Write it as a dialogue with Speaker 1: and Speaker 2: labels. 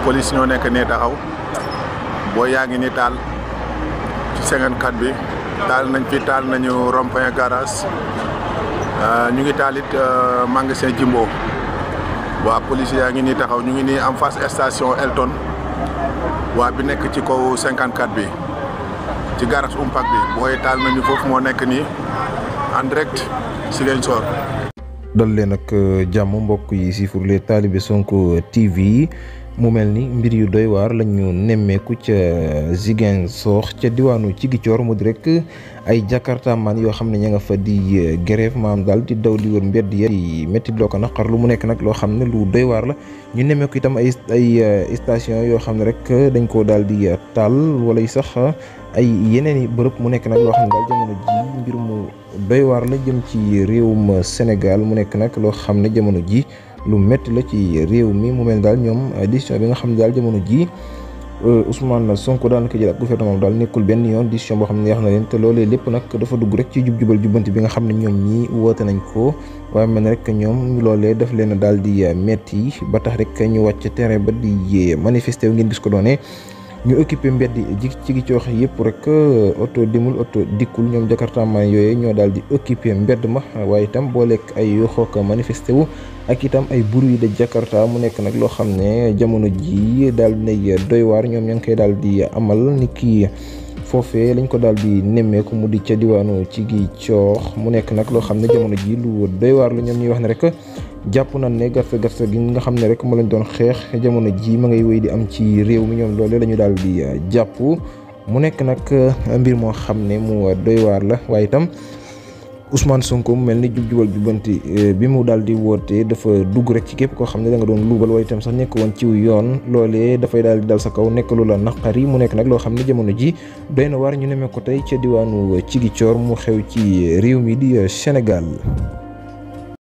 Speaker 1: police ñoo nekk nii taxaw boo yaa ngi ni taal ci 54 bi taal nañu rond-point garage ñu ngi taalit magasin Jimbo waa police yaa ngi nii taxaw ñu ngi nii en face station Elton waa bi nekk ci kaw 54 bi ci garage Umpak bi booy taal nañu foofu moo nekk nii en direct Ziguinchor.
Speaker 2: dal leen ak jàmm mbokk yi si pour les talibé Sonko TV mu mel ni mbir yu doy waar la ñu nemmeeku ca Ziguinchor ca diwaanu Ziguinchor mu di rek ay jakartaman yoo xam ne ña nga fa di grève maam daal di daw di wër mbedd yi métti loo ko naqar lu mu nekk nag loo xam ne lu doy waar la ñu nemmeeku itam ay station yoo xam ne rek dañ koo daal di taal wala sax ay yeneen i bërëb mu nekk nag loo xam ne daal jamono ji mbir mu doy waar la jëm ci réewum Sénégal mu nekk nag loo xam ne jamono ji lu métti la ci réew mi mu mel daal ñoom décision bi nga xam ne daal jamono ji Ousmane Sonko daal na ko jël ak gouvernement daal nekkul benn yoon décision boo xam ne neex na leen te loolee lépp nag dafa dugg rek ci jubal jubbanti bi nga xam ne ñoom ñi woote nañ ko waaye mel na rek ñoom loolee daf leen daal di métti ba tax rek ñu wàcc terrain ba di manifester wu ngeen gis ko doone ñu occupé mbedd ci coox yëpp rek oto demul oto dikkul ñoom jakartaman yooyu ñoo daal di occupé mbedd ma waaye itam booleeg ay yoxook manifesté wu ak itam ay bruit de Jakarta mu nekk nag loo xam ne jamono ji daal dinay doy waar ñoom ña ngi koy daal di amal ni kii foofee lañ ko daal di nemmeeku mu di ca diwaanu Ziguinchor mu nekk nag loo xam ne jamono ji lu doy waar la ñoom ñuy wax ne rek jàpp nañ ne garsa gi nga xam ne rek moo lañ doon xeex jamono ji ma ngay wéy di am ci réew mi ñoom loole la ñu daal di jàpp mu nekk nag mbir moo xam ne mu doy waar la waaye itam Ousmane Sonko mu mel ni jubal jubbanti bi mu daal di woote dafa dugg rek ci képp koo xam ne da nga doon luubal waaye itam sax nekk woon ciw yoon loolee dafay daal di dal sa kaw nekk lu la naqari mu nekk nag loo xam ne jamono ji doy na waar ñu nemee ko tey ca diwaanu Ziguinchor mu xew ci réew mi di Sénégal.